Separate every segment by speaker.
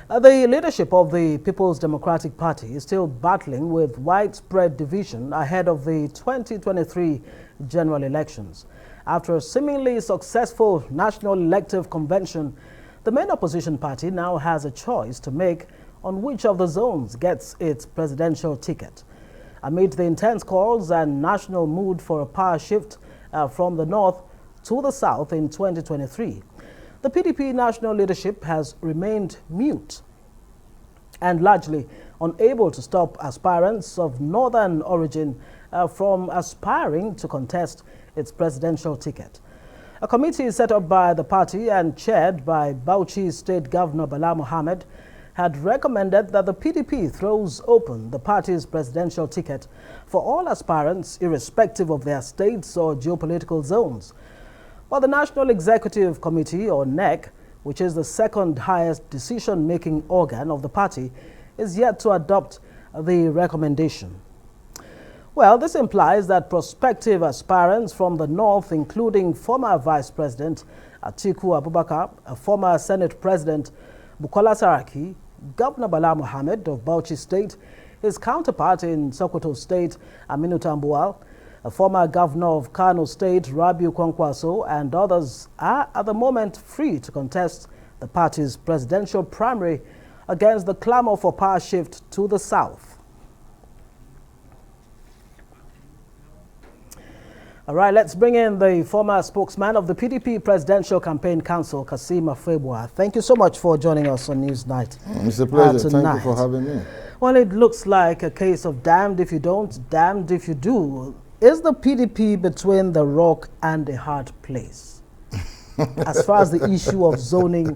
Speaker 1: The leadership of the People's Democratic Party is still battling with widespread division ahead of the 2023 general elections. After a seemingly successful national elective convention, the main opposition party now has a choice to make on which of the zones gets its presidential ticket. Amid the intense calls and national mood for a power shift from the north to the south in 2023, the PDP national leadership has remained mute and largely unable to stop aspirants of northern origin from aspiring to contest its presidential ticket. A committee set up by the party and chaired by Bauchi State Governor Bala Mohammed had recommended that the PDP throws open the party's presidential ticket for all aspirants irrespective of their states or geopolitical zones. While the National Executive Committee, or NEC, which is the second highest decision-making organ of the party, is yet to adopt the recommendation. Well, this implies that prospective aspirants from the north, including former Vice President Atiku Abubakar, former Senate President Bukola Saraki, Governor Bala Mohammed of Bauchi State, his counterpart in Sokoto State, Aminu Tambuwal, a former governor of Kano State, Rabiu Kwankwaso, and others are at the moment free to contest the party's presidential primary against the clamor for power shift to the south. All right, let's bring in the former spokesman of the PDP Presidential Campaign Council, Kassim Afegbua. Thank you so much for joining us on Newsnight.
Speaker 2: It's a pleasure. Thank you for having me.
Speaker 1: Well, it looks like a case of damned if you don't, damned if you do. Is the PDP between the rock and a hard place as far as the issue of zoning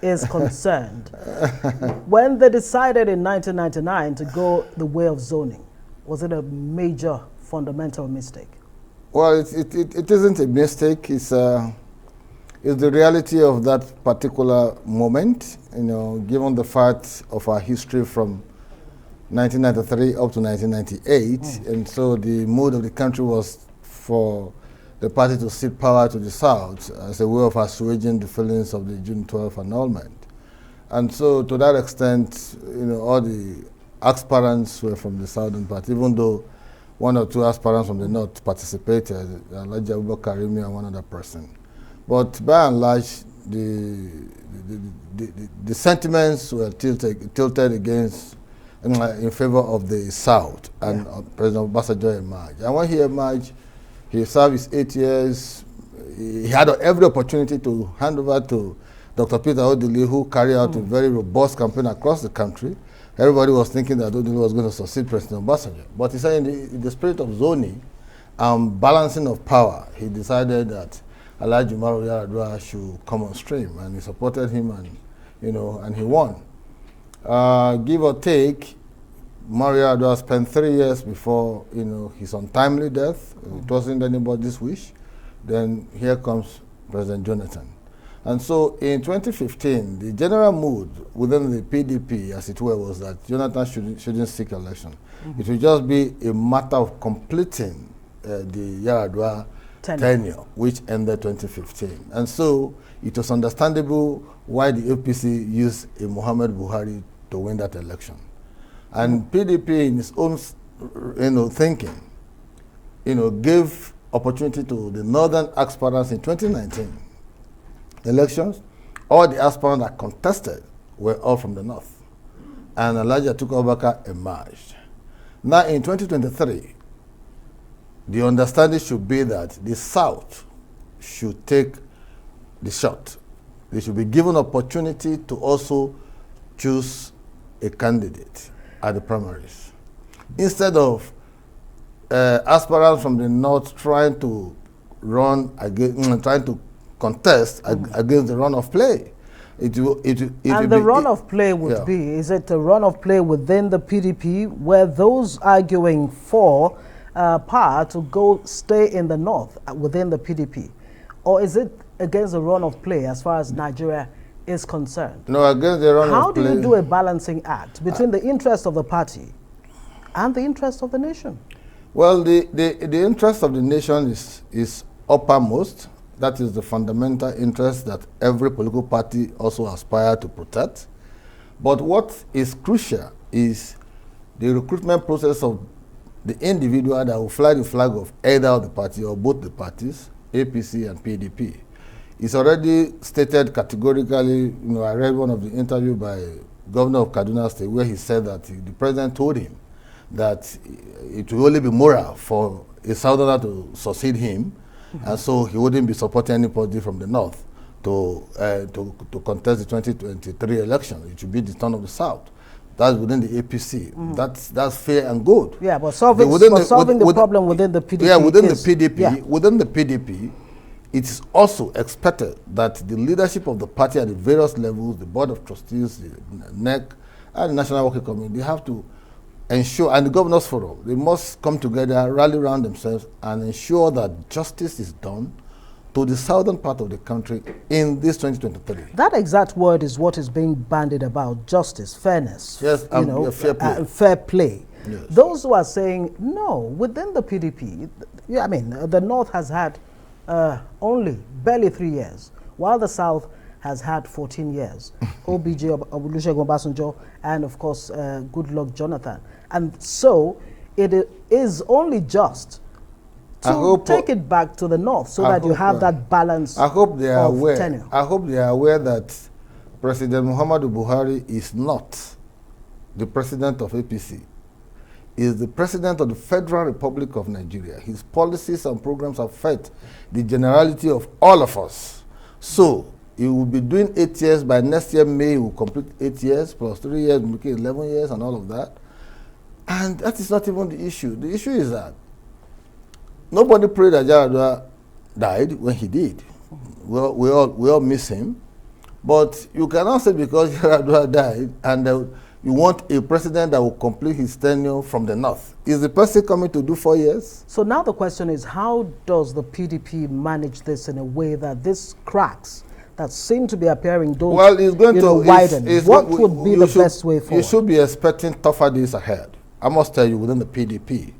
Speaker 1: is concerned? When they decided in 1999 to go the way of zoning, was it a major fundamental mistake?
Speaker 2: Well, it isn't a mistake. It's the reality of that particular moment, given the fact of our history from 1993 up to 1998, and so the mood of the country was for the party to cede power to the South as a way of assuaging the feelings of the June 12 annulment. And so to that extent, all the aspirants were from the Southern party, even though one or two aspirants from the North participated, Alhaji Abubakar and one other person. But by and large, the sentiments were tilted against in favor of the South, and President Obasanjo emerged. And when he emerged, he served his 8 years. He had every opportunity to hand over to Dr. Peter Odili, who carried out a very robust campaign across the country. Everybody was thinking that Odili was going to succeed President Obasanjo. But he said in the spirit of zoning and balancing of power, he decided that Alhaji Umaru Yar'Adua should come on stream, and he supported him, and he won. Give or take, Umaru Yar'Adua spent 3 years before his untimely death. It wasn't anybody's wish. Then here comes President Jonathan. And so in 2015, the general mood within the PDP, as it were, was that Jonathan shouldn't seek election. It would just be a matter of completing the Yar'Adua tenure, which ended 2015. And so it was understandable why the APC used a Muhammad Buhari to win that election. And PDP, in its own thinking, gave opportunity to the northern aspirants in 2019 elections. All the aspirants that contested were all from the north. And Alhaji Atiku Abubakar emerged. Now in 2023, the understanding should be that the South should take the shot. They should be given opportunity to also choose a candidate at the primaries, instead of aspirants from the north trying to run against, trying to contest against the run of play. And
Speaker 1: the run of play would be, is it a run of play within the PDP where those arguing for power to stay in the north within the PDP? Or is it against the run of play as far as Nigeria is concerned?
Speaker 2: No, against the run
Speaker 1: How
Speaker 2: of play.
Speaker 1: do you do a balancing act between the interest of the party and the interest of the nation?
Speaker 2: Well, the interest of the nation is uppermost. That is the fundamental interest that every political party also aspires to protect. But what is crucial is the recruitment process of the individual that will fly the flag of either of the party or both the parties, APC and PDP. It's already stated categorically, I read one of the interview by Governor of Kaduna State where he said that the president told him that it will only be moral for a southerner to succeed him, and so he wouldn't be supporting anybody from the north to contest the 2023 election. It should be the turn of the south. That's within the APC. That's fair and good.
Speaker 1: Yeah, but solving the problem within the PDP.
Speaker 2: Yeah, within the PDP. Yeah. Within the PDP, it is also expected that the leadership of the party at the various levels, the Board of Trustees, the NEC, and the National Working Committee, they have to ensure, and the Governors Forum, they must come together, rally around themselves, and ensure that justice is done to the southern part of the country in this 2023.
Speaker 1: That exact word is what is being bandied about: justice, fairness,
Speaker 2: yes, fair play.
Speaker 1: Fair play.
Speaker 2: Yes.
Speaker 1: Those who are saying no within the PDP, I mean, the North has had only barely 3 years, while the South has had 14 years. OBJ, Olusegun Obasanjo, and of course, Goodluck Jonathan. And so it is only just to take it back to the North so that you have that balance.
Speaker 2: I hope they are aware.
Speaker 1: Tenure.
Speaker 2: I hope they are aware that President Muhammadu Buhari is not the president of APC. He is the president of the Federal Republic of Nigeria. His policies and programs affect the generality of all of us. So he will be doing 8 years. By next year, May, he will complete 8 years, plus 3 years, making 11 years and all of that. And that is not even the issue. The issue is that nobody prayed that Yaradua died when he did. Well, we all miss him. But you cannot say because Yaradua died and you want a president that will complete his tenure from the north. Is the person coming to do 4 years?
Speaker 1: So now the question is, how does the PDP manage this in a way that these cracks that seem to be appearing don't widen? What would be the best way forward?
Speaker 2: You should be expecting tougher days ahead. I must tell you, within the PDP.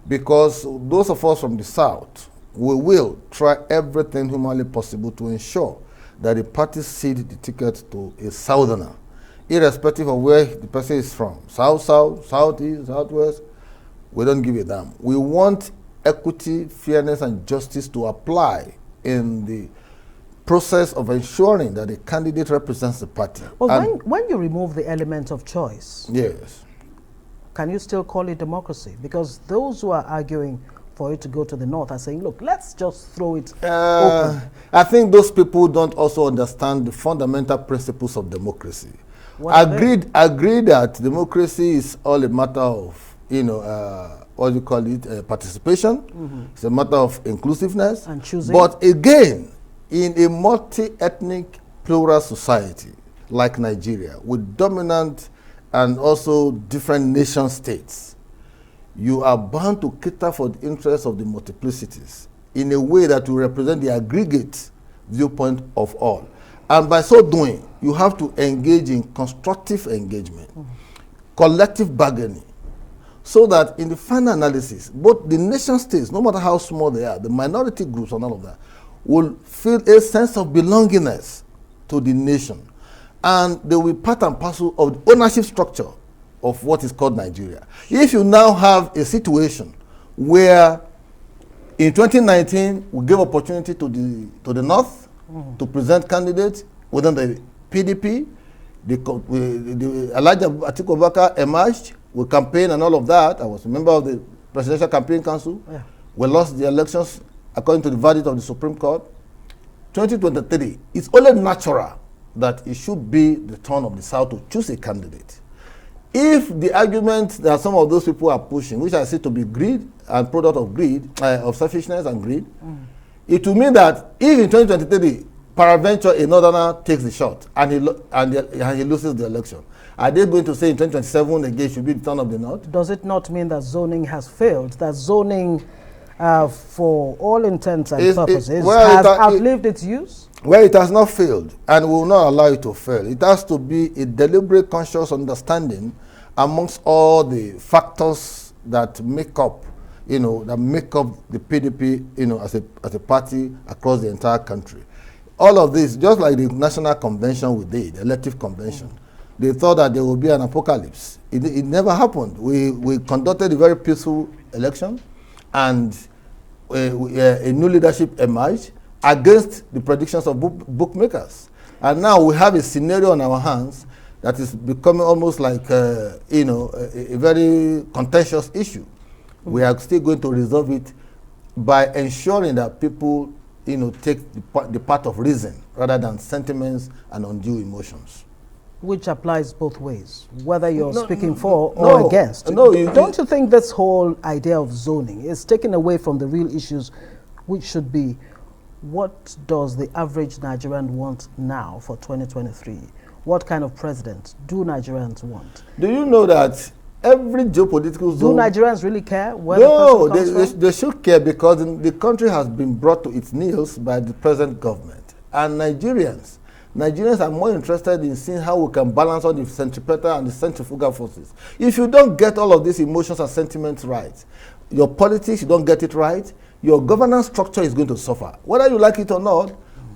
Speaker 2: Because those of us from the south, we will try everything humanly possible to ensure that the party cede the ticket to a southerner, irrespective of where the person is from. South, southeast, southwest, we don't give a damn. We want equity, fairness, and justice to apply in the process of ensuring that the candidate represents the party.
Speaker 1: Well, when you remove the element of choice,
Speaker 2: yes,
Speaker 1: can you still call it democracy? Because those who are arguing for it to go to the north are saying, look, let's just throw it open.
Speaker 2: I think those people don't also understand the fundamental principles of democracy. Agree that democracy is all a matter of, what do you call it, participation. It's a matter of inclusiveness.
Speaker 1: And choosing.
Speaker 2: But again, in a multi-ethnic plural society like Nigeria, with dominant and also different nation states, you are bound to cater for the interests of the multiplicities in a way that will represent the aggregate viewpoint of all. And by so doing, you have to engage in constructive engagement, collective bargaining, so that in the final analysis, both the nation states, no matter how small they are, the minority groups and all of that, will feel a sense of belongingness to the nation. And they will be part and parcel of the ownership structure of what is called Nigeria. If you now have a situation where in 2019 we gave opportunity to the North to present candidates within the PDP, the Elijah Atiku Abubakar emerged with campaign and all of that. I was a member of the Presidential Campaign Council. Yeah. We lost the elections according to the verdict of the Supreme Court. 2023, it's only natural that it should be the turn of the South to choose a candidate. If the argument that some of those people are pushing, which I see to be greed and product of greed, of selfishness and greed, it will mean that if in 2023, peradventure a northerner takes the shot and he loses the election, are they going to say in 2027 again should be the turn of the North?
Speaker 1: Does it not mean that zoning has failed? That zoning, for all intents and purposes, has outlived its use?
Speaker 2: Well, it has not failed, and we will not allow it to fail. It has to be a deliberate, conscious understanding amongst all the factors that make up, the PDP, as a party across the entire country. All of this, just like the National Convention we did, the elective convention, they thought that there would be an apocalypse. It never happened. We conducted a very peaceful election, and a new leadership emerged against the predictions of bookmakers. And now we have a scenario on our hands that is becoming almost like, a very contentious issue. We are still going to resolve it by ensuring that people, take the path of reason rather than sentiments and undue emotions.
Speaker 1: Which applies both ways, whether you're speaking for or against.
Speaker 2: Don't
Speaker 1: you think this whole idea of zoning is taken away from the real issues, which should be, what does the average Nigerian want now for 2023? What kind of president do Nigerians want?
Speaker 2: Do you know that every geopolitical zone...
Speaker 1: Do Nigerians really care where the person comes from?
Speaker 2: They should care, because the country has been brought to its knees by the present government. And Nigerians are more interested in seeing how we can balance all the centripetal and the centrifugal forces. If you don't get all of these emotions and sentiments right, your politics, you don't get it right, your governance structure is going to suffer. Whether you like it or not,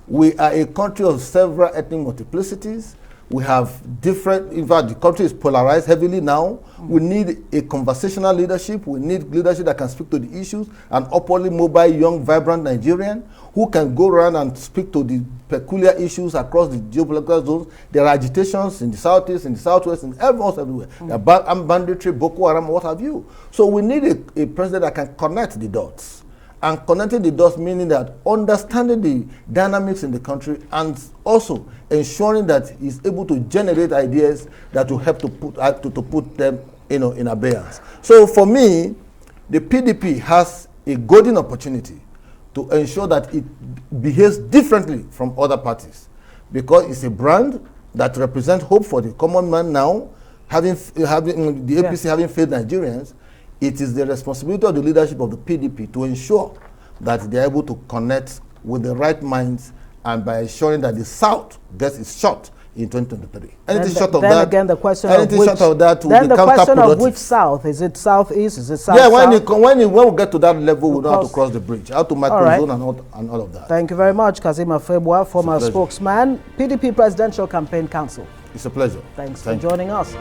Speaker 2: we are a country of several ethnic multiplicities. We have different, in fact, the country is polarized heavily now. We need a conversational leadership. We need leadership that can speak to the issues, an upwardly mobile, young, vibrant Nigerian who can go around and speak to the peculiar issues across the geopolitical zones. There are agitations in the southeast, in the southwest, in almost everywhere. There are banditry, Boko Haram, what have you. So we need a president that can connect the dots. And connecting the dots meaning that understanding the dynamics in the country and also ensuring that he's able to generate ideas that will help to put them in abeyance. So for me, the PDP has a golden opportunity to ensure that it behaves differently from other parties, because it's a brand that represents hope for the common man now, having the APC having failed Nigerians. It is the responsibility of the leadership of the PDP to ensure that they are able to connect with the right minds, and by ensuring that the South gets its shot in 2023. Anything short of that,
Speaker 1: then again, the question of which,
Speaker 2: short of that will
Speaker 1: then
Speaker 2: be
Speaker 1: the question of
Speaker 2: counterproductive.
Speaker 1: which South? Is it Southeast? Is it South?
Speaker 2: Yeah,
Speaker 1: South?
Speaker 2: when we get to that level, we know how to cross the bridge, how to microzone and all of that.
Speaker 1: Thank you very much, Kassim Afegbua, former spokesman, PDP Presidential Campaign Council.
Speaker 2: It's a pleasure.
Speaker 1: Thanks for joining us.